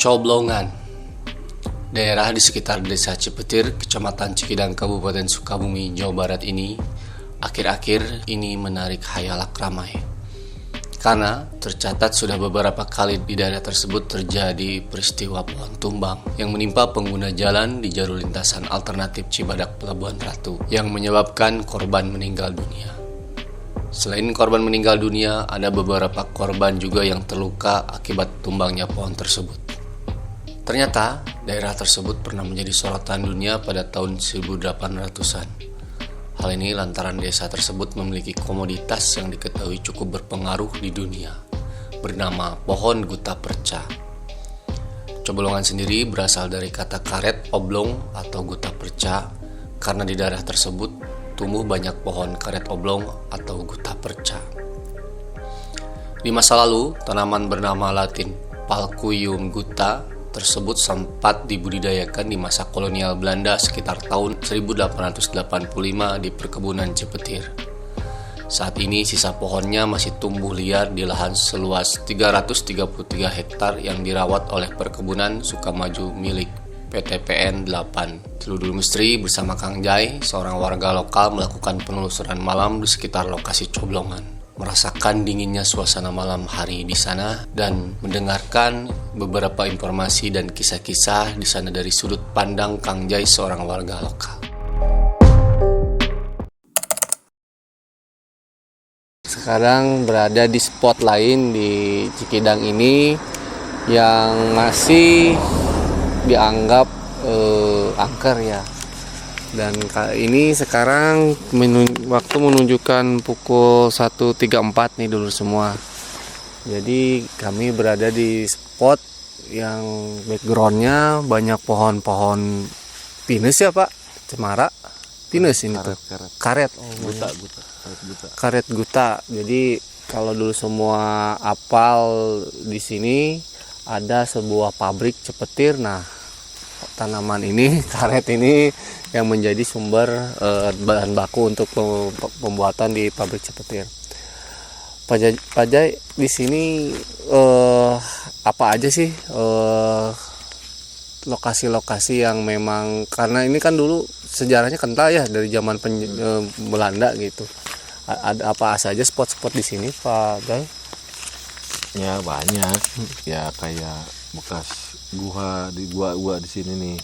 Coblongan, daerah di sekitar Desa Cipetir, Kecamatan Cikidang, Kabupaten Sukabumi, Jawa Barat ini akhir-akhir ini menarik khayalak ramai. Karena tercatat sudah beberapa kali di daerah tersebut terjadi peristiwa pohon tumbang yang menimpa pengguna jalan di jalur lintasan alternatif Cibadak Pelabuhan Ratu yang menyebabkan korban meninggal dunia. Selain korban meninggal dunia, ada beberapa korban juga yang terluka akibat tumbangnya pohon tersebut. Ternyata, daerah tersebut pernah menjadi sorotan dunia pada tahun 1800-an. Hal ini lantaran desa tersebut memiliki komoditas yang diketahui cukup berpengaruh di dunia, bernama pohon guta perca. Coblongan sendiri berasal dari kata karet oblong atau guta perca, karena di daerah tersebut tumbuh banyak pohon karet oblong atau guta perca. Di masa lalu, tanaman bernama Latin Palkuyum guta tersebut sempat dibudidayakan di masa kolonial Belanda sekitar tahun 1885 di perkebunan Cipetir. Saat ini sisa pohonnya masih tumbuh liar di lahan seluas 333 hektar yang dirawat oleh perkebunan Sukamaju milik PT PN 8. Teludul Misteri bersama Kang Jai, seorang warga lokal, melakukan penelusuran malam di sekitar lokasi Coblongan, merasakan dinginnya suasana malam hari di sana dan mendengarkan beberapa informasi dan kisah-kisah di sana dari sudut pandang Kang Jai, seorang warga lokal. Sekarang berada di spot lain di Cikidang ini yang masih dianggap angker ya. Dan ini sekarang waktu menunjukkan pukul 1.34 nih dulu semua. Jadi kami berada di spot yang backgroundnya banyak pohon-pohon pinus ya Pak, cemara, pinus ini tuh. Karet. Karet guta. Jadi kalau dulu semua apal di sini ada sebuah pabrik Cipetir. Nah, tanaman ini, karet ini yang menjadi sumber bahan baku untuk pembuatan di pabrik Cipetir. Pak Jai, di sini apa aja sih lokasi-lokasi yang memang, karena ini kan dulu sejarahnya kental ya dari zaman Belanda gitu. Ada apa saja spot-spot di sini Pak Jai? Ya banyak, ya kayak bekas gua di sini nih.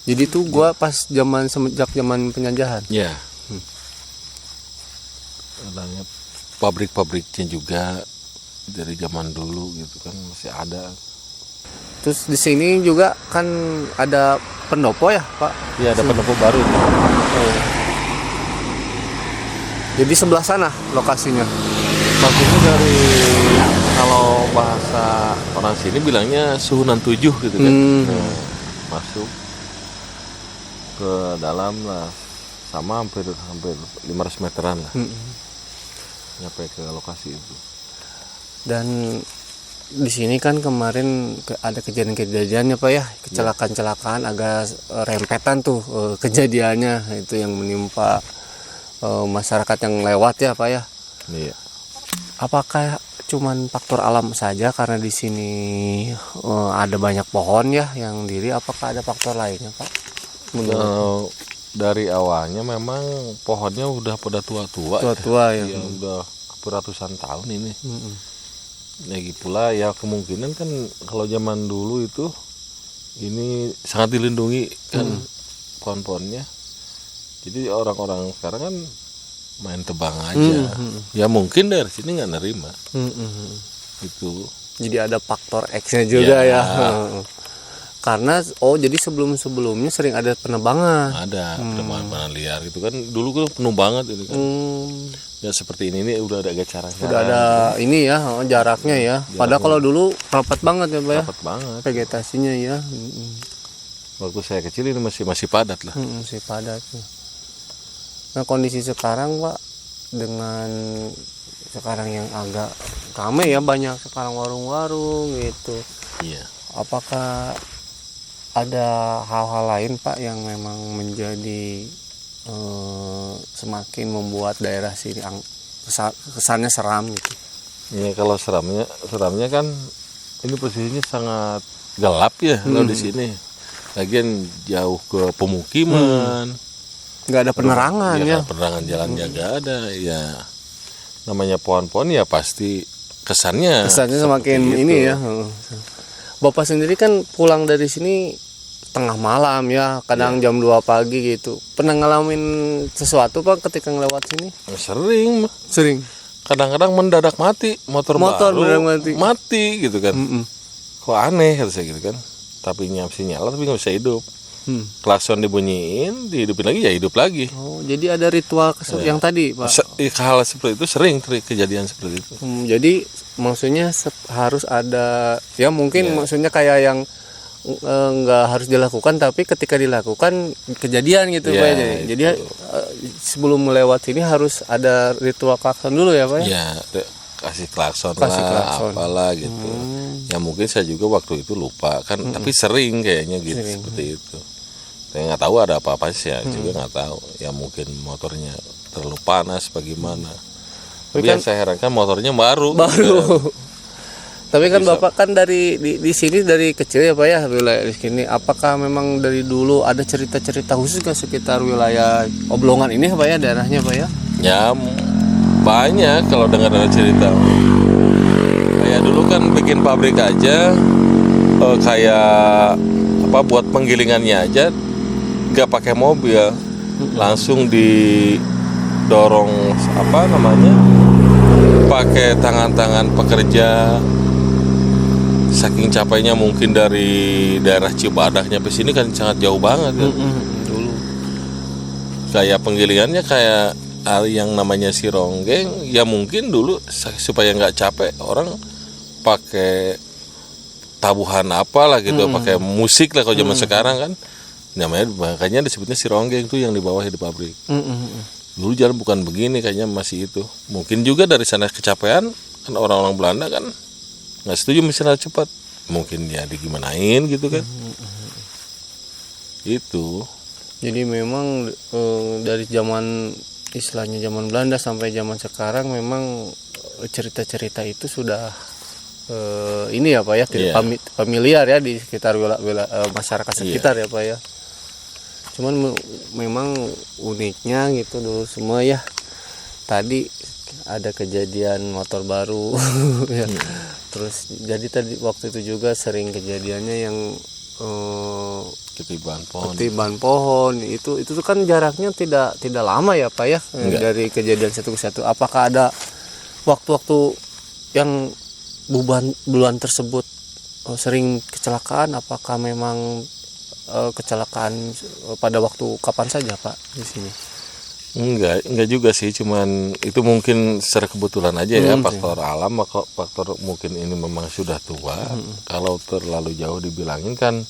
Jadi tuh gua pas semenjak zaman penjajahan. Ya. Adanya pabrik-pabriknya juga dari zaman dulu gitu kan masih ada. Terus di sini juga kan ada pendopo ya, Pak? Iya, ada pendopo baru. Oh. Jadi sebelah sana lokasinya. Maksudnya dari kalau bahasa orang sini bilangnya Suhunan 7 gitu kan. Nah, masuk ke dalam lah, sama hampir 500 meteran lah. Nyampe ke lokasi itu. Dan di sini kan kemarin ada kejadian-kejadiannya Pak ya, kecelakaan-kecelakaan agak rempetan tuh kejadiannya itu yang menimpa masyarakat yang lewat ya Pak ya. Iya. Apakah cuman faktor alam saja karena di sini ada banyak pohon ya yang diri, apakah ada faktor lainnya Pak? Dari awalnya memang pohonnya udah pada tua-tua ya. Ya udah beratusan tahun ini. Lagi pula ya kemungkinan kan kalau zaman dulu itu ini sangat dilindungi kan pohon-pohonnya. Jadi orang-orang sekarang kan main tebang aja. Ya mungkin dari sini nggak nerima. Itu. Jadi ada faktor X-nya juga ya. Karena jadi sebelum-sebelumnya sering ada penebangan. Ada penebangan liar itu kan dulu kan penuh banget itu kan. Ya seperti ini udah ada agak caranya. Udah ada ini ya jaraknya ya. Padahal kalau dulu rapat banget ya Pak ya. Rapat banget. Vegetasinya ya. Waktu saya kecil ini masih padat lah. Masih padat. Nah kondisi sekarang Pak, dengan sekarang yang agak ramai ya, banyak sekarang warung-warung gitu. Iya. Apakah ada hal-hal lain Pak yang memang menjadi semakin membuat daerah sini kesannya seram gitu? Ya kalau seramnya kan ini posisinya sangat gelap ya kalau di sini. Lagian jauh ke pemukiman. Nggak ada penerangan ya. Penerangan jalannya nggak ada. Ya namanya pohon-pohon ya pasti kesannya semakin ini ya. Bapak sendiri kan pulang dari sini tengah malam ya, kadang jam 2 pagi gitu. Pernah ngalamin sesuatu Pak ketika ngelewat sini? Sering. Kadang-kadang mendadak mati motor baru mati gitu kan. Kok aneh kata saya gitu kan. Tapi nyala tapi nggak bisa hidup. Klakson dibunyiin, dihidupin lagi ya hidup lagi. Oh, jadi ada ritual yang tadi Pak? Hal seperti itu sering kejadian seperti itu. Jadi maksudnya harus ada ya mungkin maksudnya kayak yang nggak harus dilakukan tapi ketika dilakukan kejadian gitu Pak. Jadi sebelum melewat sini harus ada ritual klakson dulu ya Pak ya? Kasih klakson lah apalah gitu. Ya mungkin saya juga waktu itu lupa kan, tapi sering kayaknya gitu seperti itu. Saya nggak tahu ada apa-apa sih ya, juga nggak tahu. Ya mungkin motornya terlalu panas bagaimana. Tapi yang saya herankan motornya baru. Tapi kan Bapak kan di sini dari kecil ya Pak ya, wilayah di sini. Apakah memang dari dulu ada cerita-cerita khusus ke sekitar wilayah Oblongan ini Pak ya, daerahnya Pak ya? Ya banyak kalau dengar ada cerita. Kayak dulu kan bikin pabrik aja, kayak apa buat penggilingannya aja nggak pakai mobil, langsung didorong apa namanya, pakai tangan-tangan pekerja. Saking capeknya mungkin dari daerah Cibadak nyampe sini kan sangat jauh banget kan. Dulu. Kayak penggilingannya kayak yang namanya sironggeng, ya mungkin dulu supaya nggak capek orang pakai tabuhan apalah gitu, pakai musik lah kalau zaman sekarang kan. Namanya makanya disebutnya sironggeng tuh yang di bawah di pabrik. Dulu jalan bukan begini kayaknya masih itu. Mungkin juga dari sana kecapean kan orang-orang Belanda kan nggak setuju misalnya cepat, mungkin ya digimanain gitu kan. Itu jadi memang dari zaman istilahnya zaman Belanda sampai zaman sekarang memang cerita-cerita itu sudah ini ya Pak ya, familiar ya di sekitar masyarakat sekitar ya Pak ya. Cuman memang uniknya gitu dulu semua ya, tadi ada kejadian motor baru ya. Terus jadi tadi waktu itu juga sering kejadiannya yang ketiban pohon itu tuh kan jaraknya tidak lama ya Pak ya. Dari kejadian satu ke satu. Apakah ada waktu-waktu yang bulan tersebut sering kecelakaan? Apakah memang kecelakaan pada waktu kapan saja Pak di sini? Enggak juga sih, cuman itu mungkin secara kebetulan aja ya, faktor alam, faktor mungkin ini memang sudah tua. Kalau terlalu jauh dibilangin kan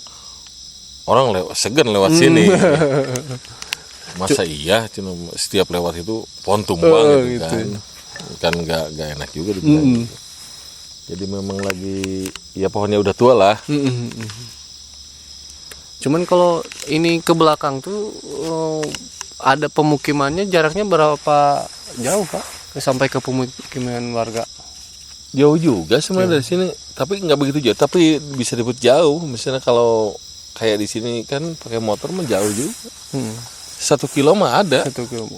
orang segan lewat sini. Masa iya cuma setiap lewat itu pohon tumbang gitu kan nggak enak juga dibilang. Jadi memang lagi ya pohonnya udah tua lah. Cuman kalau ini ke belakang tuh ada pemukimannya, jaraknya berapa jauh Pak sampai ke pemukiman warga? Jauh juga sebenarnya dari sini, tapi nggak begitu jauh, tapi bisa disebut jauh. Misalnya kalau kayak di sini kan pakai motor menjauh juga. 1 kilo mah ada. 1 kilo.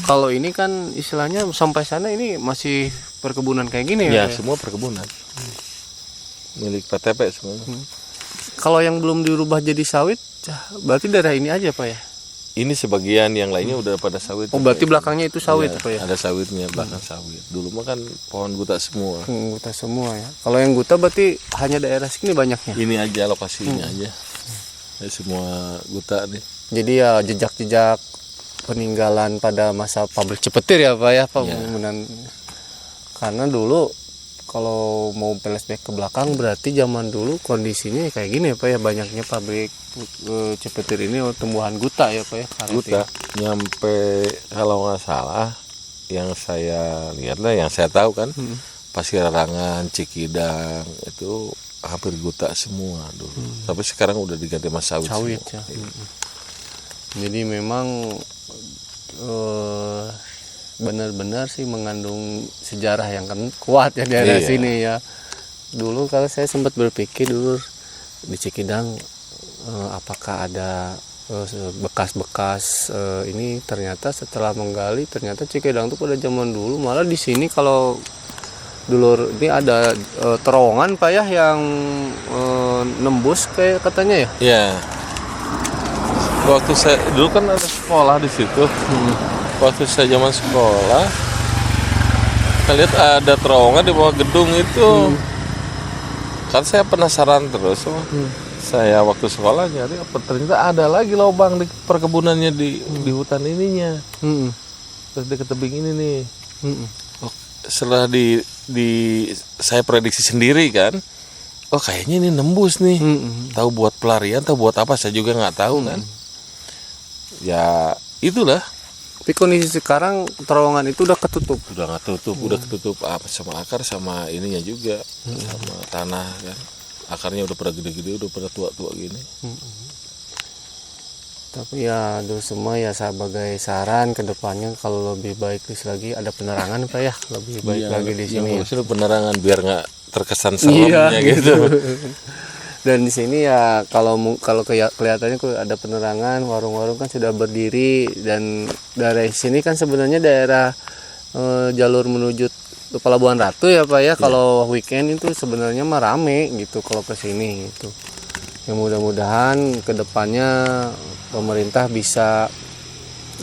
Kalau ini kan istilahnya sampai sana ini masih perkebunan kayak gini ya? Ya semua perkebunan. Milik PTP semuanya. Kalau yang belum dirubah jadi sawit, berarti daerah ini aja Pak ya? Ini sebagian, yang lainnya udah pada sawit. Oh berarti belakangnya itu sawit Pak ya? Ada sawitnya belakang sawit. Dulu mah kan pohon guta semua. Guta semua ya. Kalau yang guta berarti hanya daerah sini banyaknya? Ini aja lokasi ini aja. Semua guta nih. Jadi ya jejak-jejak peninggalan pada masa pabrik Cipetir ya Pak ya, pembangunan. Karena dulu kalau mau flashback ke belakang berarti zaman dulu kondisinya kayak gini ya Pak ya, banyaknya pabrik Cipetir ini tumbuhan guta ya Pak ya. Guta nyampe kalau nggak salah yang saya lihat lah, yang saya tahu kan Pasirarangan, Cikidang itu hampir guta semua dulu. Tapi sekarang udah diganti mas sawit ya. Jadi memang benar-benar sih mengandung sejarah yang kuat ya daerah sini ya. dulu kalau saya sempat berpikir dulu di Cikidang apakah ada bekas-bekas ini, ternyata setelah menggali ternyata Cikidang tuh pada zaman dulu malah di sini kalau dulur ini ada terowongan Pak ya yang nembus kayak katanya ya. Ya. Waktu saya dulu kan ada sekolah di situ. Waktu saya zaman sekolah, saya lihat ada terowongan di bawah gedung itu. Kan saya penasaran terus. Saya waktu sekolah nyari apa, ternyata ada lagi lubang di perkebunannya di hutan ininya. Terus di tebing ini nih. Setelah saya prediksi sendiri kan, oh kayaknya ini nembus nih. Tahu buat pelarian, tahu buat apa saya juga nggak tahu kan. Ya itulah. Tapi kondisi sekarang terowongan itu udah ketutup. Udah nggak tutup, udah ketutup sama akar sama ininya juga, sama tanah kan. Akarnya udah pada gede-gede, udah pada tua-tua gini. Tapi ya dulu semua ya sebagai saran ke depannya kalau lebih baik lagi ada penerangan Pak ya, lebih baik lagi di sini. Maksudnya penerangan biar nggak terkesan seremnya gitu. Dan di sini ya kalau kelihatannya ada penerangan, warung-warung kan sudah berdiri, dan dari sini kan sebenarnya daerah jalur menuju Pelabuhan Ratu ya Pak ya. Kalau weekend itu sebenarnya mah rame gitu kalau ke sini gitu. Ya mudah-mudahan kedepannya pemerintah bisa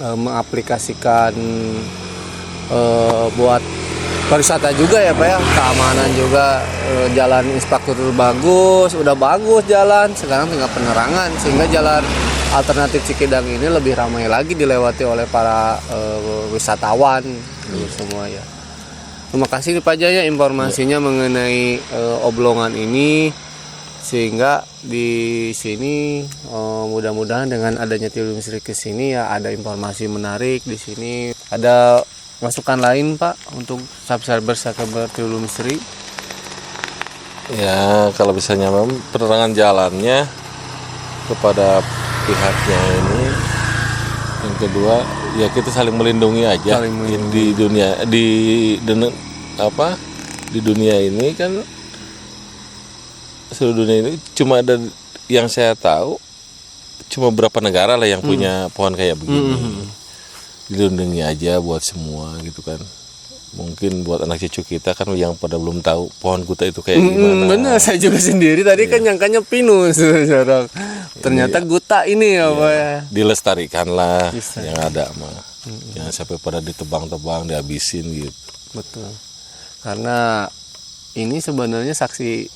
mengaplikasikan buat pariwisata juga ya Pak ya, keamanan juga, jalan infrastruktur bagus, udah bagus jalan, sekarang tinggal penerangan sehingga jalan alternatif Cikidang ini lebih ramai lagi dilewati oleh para wisatawan semua ya. Terima kasih nih Pak Jaya informasinya mengenai oblongan ini, sehingga di sini mudah-mudahan dengan adanya Tilulung Misteri ke sini ya ada informasi menarik di sini. Ada masukan lain Pak untuk subscriber Tilulung Misteri? Ya kalau misalnya penerangan jalannya kepada pihaknya ini. Yang kedua ya kita saling melindungi aja. Di dunia ini kan, seluruh dunia ini cuma ada yang saya tahu cuma beberapa negara lah yang punya pohon kayak begini. Dilindungi aja buat semua gitu kan. Mungkin buat anak cucu kita kan yang pada belum tahu pohon kuta itu kayak gimana. Benar, saya juga sendiri tadi kan nyangkanya pinus sekarang. Ternyata guta ini ya Pak ya. Dilestarikanlah yang ada mah. Jangan sampai pada ditebang-tebang, dihabisin gitu. Betul. Karena ini sebenarnya saksi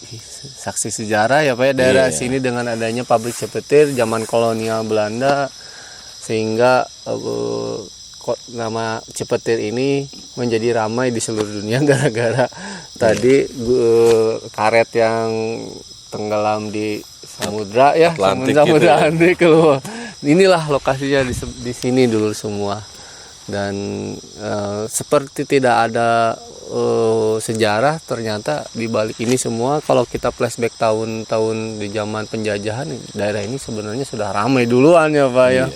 sejarah ya Pak ya, daerah sini dengan adanya pabrik cepetir zaman kolonial Belanda, sehingga nama Cipetir ini menjadi ramai di seluruh dunia gara-gara tadi karet yang tenggelam di samudra ya, samudra Atlantik keluar. Inilah lokasinya di sini dulu semua, dan seperti tidak ada sejarah, ternyata di balik ini semua kalau kita flashback tahun-tahun di zaman penjajahan, daerah ini sebenarnya sudah ramai duluan ya Pak ya.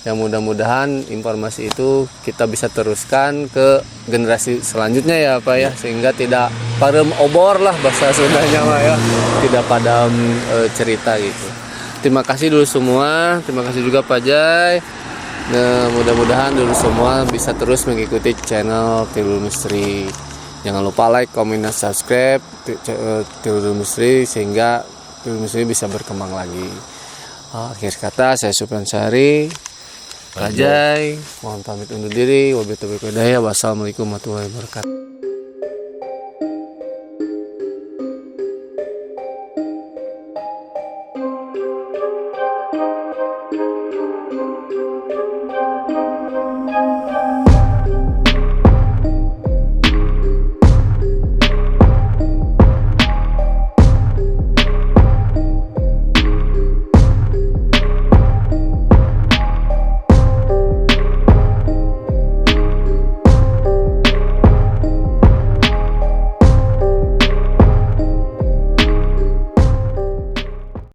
Ya mudah-mudahan informasi itu kita bisa teruskan ke generasi selanjutnya ya Pak ya, sehingga tidak padam obor lah bahasa Sundanya Pak ya, tidak padam cerita gitu. Terima kasih dulu semua, terima kasih juga Pak Jai. Nah, mudah-mudahan dulu semua bisa terus mengikuti channel Tilulung Misteri. Jangan lupa like, comment, dan subscribe Tilulung Misteri sehingga Tilulung Misteri bisa berkembang lagi. Akhir kata saya Supyan Sari Rajai, mohon pamit undur diri. Wabillahi taufiq wal hidayah. Wassalamualaikum warahmatullahi wabarakatuh.